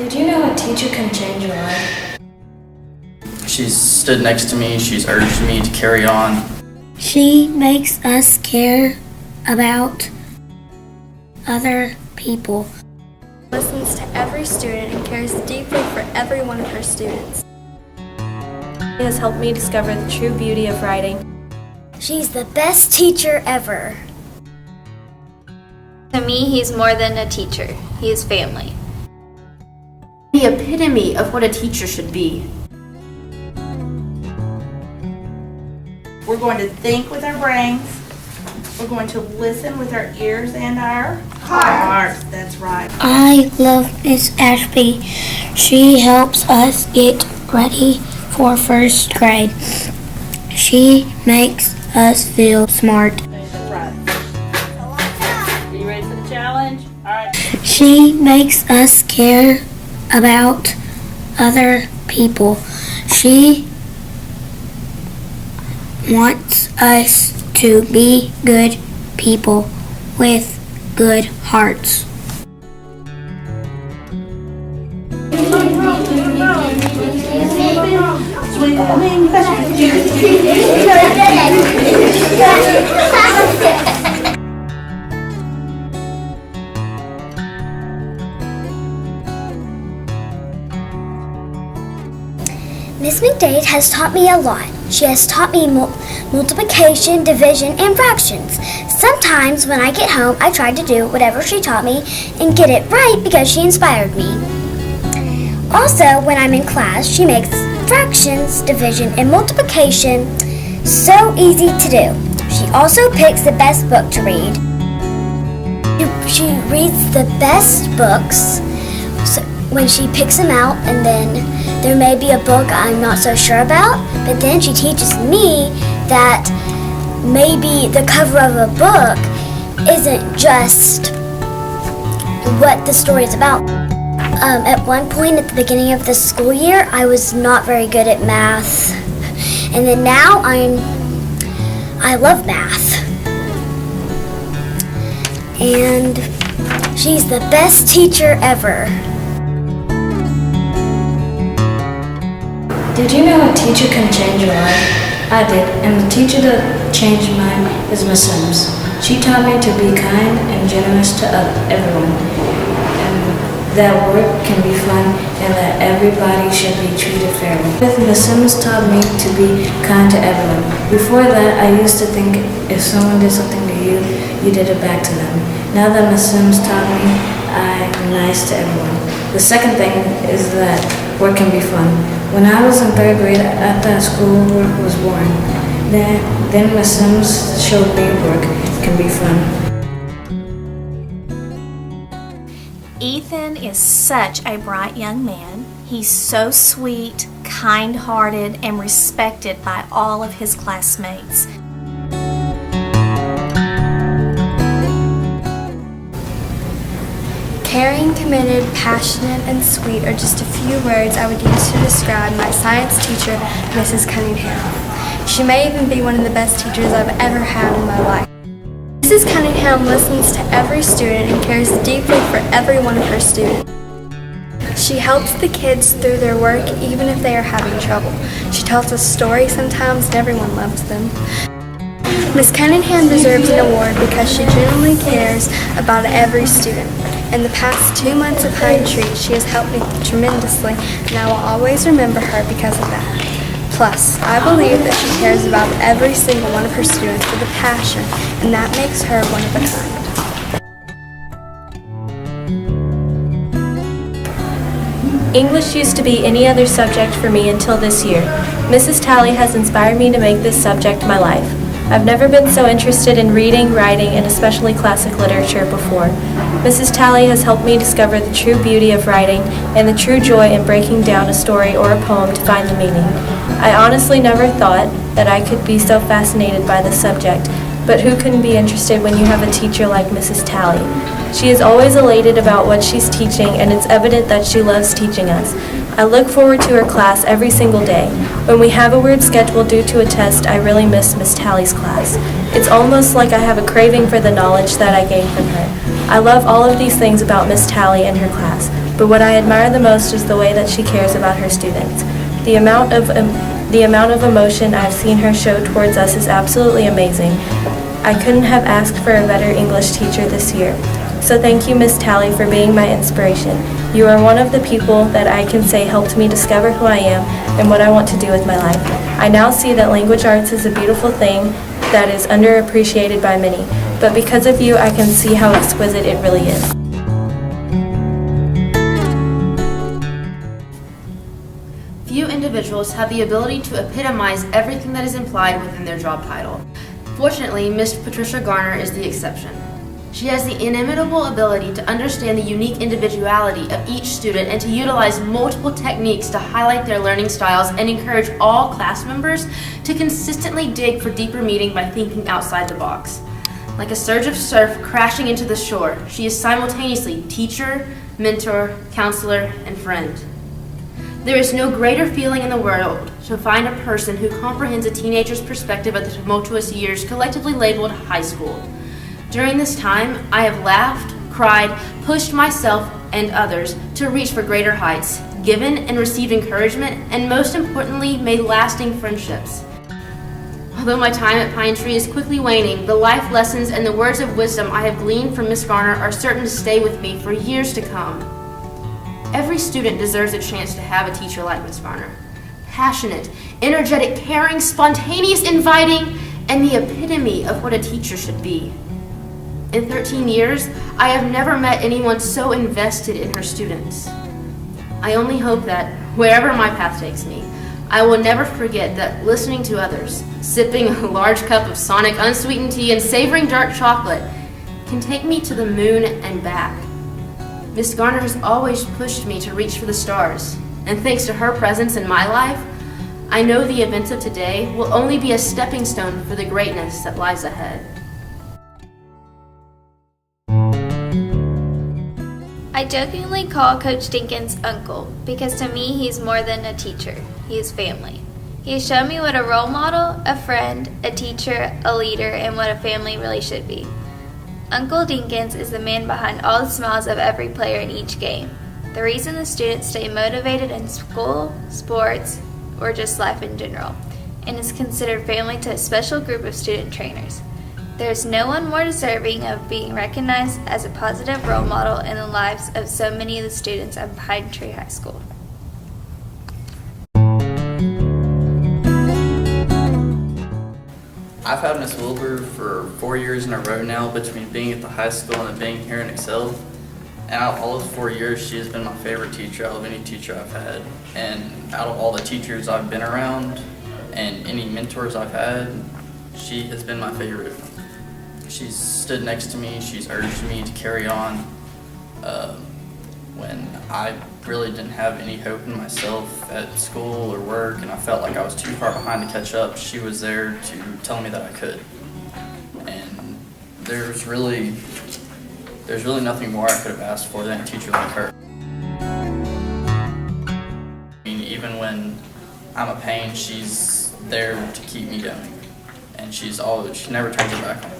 Did you know a teacher can change your life? She's stood next to me. She's urged me to carry on. She makes us care about other people. Listens to every student and cares deeply for every one of her students. She has helped me discover the true beauty of writing. She's the best teacher ever. To me, he's more than a teacher. He is family. The epitome of what a teacher should be. We're going to think with our brains. We're going to listen with our ears and our hearts. That's right. I love Miss Ashby. She helps us get ready for first grade. She makes us feel smart. That's right. Are you ready for the challenge? All right. She makes us care about other people. She wants us to be good people with good hearts. Miss McDade has taught me a lot. She has taught me multiplication, division, and fractions. Sometimes when I get home, I try to do whatever she taught me and get it right because she inspired me. Also, when I'm in class, she makes fractions, division, and multiplication so easy to do. She also picks the best book to read. She reads the best books when she picks them out, and then there may be a book I'm not so sure about, but then she teaches me that maybe the cover of a book isn't just what the story is about. At one point at the beginning of the school year, I was not very good at math, and then now I love math. And she's the best teacher ever. Did you know a teacher can change your life? I did, and the teacher that changed mine is Miss Sims. She taught me to be kind and generous to everyone, and that work can be fun, and that everybody should be treated fairly. Miss Sims taught me to be kind to everyone. Before that, I used to think if someone did something to you, you did it back to them. Now that Miss Sims taught me, I'm nice to everyone. The second thing is that work can be fun. When I was in third grade, at that school, work was boring. Then Miss Sims showed me work can be fun. Ethan is such a bright young man. He's so sweet, kind-hearted, and respected by all of his classmates. Caring, committed, passionate, and sweet are just a few words I would use to describe my science teacher, Mrs. Cunningham. She may even be one of the best teachers I've ever had in my life. Mrs. Cunningham listens to every student and cares deeply for every one of her students. She helps the kids through their work even if they are having trouble. She tells us stories sometimes and everyone loves them. Miss Cunningham deserves an award because she genuinely cares about every student. In the past 2 months of Pine Tree, she has helped me tremendously, and I will always remember her because of that. Plus, I believe that she cares about every single one of her students with a passion, and that makes her one of a kind. English used to be any other subject for me until this year. Mrs. Talley has inspired me to make this subject my life. I've never been so interested in reading, writing, and especially classic literature before. Mrs. Talley has helped me discover the true beauty of writing and the true joy in breaking down a story or a poem to find the meaning. I honestly never thought that I could be so fascinated by the subject, but who couldn't be interested when you have a teacher like Mrs. Talley? She is always elated about what she's teaching, and it's evident that she loves teaching us. I look forward to her class every single day. When we have a weird schedule due to a test, I really miss Miss Talley's class. It's almost like I have a craving for the knowledge that I gained from her. I love all of these things about Miss Talley and her class, but what I admire the most is the way that she cares about her students. The amount of emotion I've seen her show towards us is absolutely amazing. I couldn't have asked for a better English teacher this year. So thank you, Miss Talley, for being my inspiration. You are one of the people that I can say helped me discover who I am and what I want to do with my life. I now see that language arts is a beautiful thing that is underappreciated by many, but because of you, I can see how exquisite it really is. Few individuals have the ability to epitomize everything that is implied within their job title. Fortunately, Ms. Patricia Garner is the exception. She has the inimitable ability to understand the unique individuality of each student and to utilize multiple techniques to highlight their learning styles and encourage all class members to consistently dig for deeper meaning by thinking outside the box. Like a surge of surf crashing into the shore, she is simultaneously teacher, mentor, counselor, and friend. There is no greater feeling in the world to find a person who comprehends a teenager's perspective of the tumultuous years collectively labeled high school. During this time, I have laughed, cried, pushed myself and others to reach for greater heights, given and received encouragement, and most importantly, made lasting friendships. Although my time at Pine Tree is quickly waning, the life lessons and the words of wisdom I have gleaned from Miss Garner are certain to stay with me for years to come. Every student deserves a chance to have a teacher like Miss Garner. Passionate, energetic, caring, spontaneous, inviting, and the epitome of what a teacher should be. In 13 years, I have never met anyone so invested in her students. I only hope that, wherever my path takes me, I will never forget that listening to others, sipping a large cup of Sonic unsweetened tea and savoring dark chocolate can take me to the moon and back. Miss Garner has always pushed me to reach for the stars, and thanks to her presence in my life, I know the events of today will only be a stepping stone for the greatness that lies ahead. I jokingly call Coach Dinkins Uncle because to me he's more than a teacher. He is family. He has shown me what a role model, a friend, a teacher, a leader, and what a family really should be. Uncle Dinkins is the man behind all the smiles of every player in each game. The reason the students stay motivated in school, sports, or just life in general, and is considered family to a special group of student trainers. There is no one more deserving of being recognized as a positive role model in the lives of so many of the students at Pine Tree High School. I've had Miss Wilbur for 4 years in a row now between being at the high school and being here in Excel. And out of all those 4 years, she has been my favorite teacher out of any teacher I've had. And out of all the teachers I've been around and any mentors I've had, she has been my favorite. She's stood next to me, she's urged me to carry on when I really didn't have any hope in myself at school or work and I felt like I was too far behind to catch up. She was there to tell me that I could. And there's really nothing more I could have asked for than a teacher like her. I mean, even when I'm a pain, she's there to keep me going. And she never turns her back on me.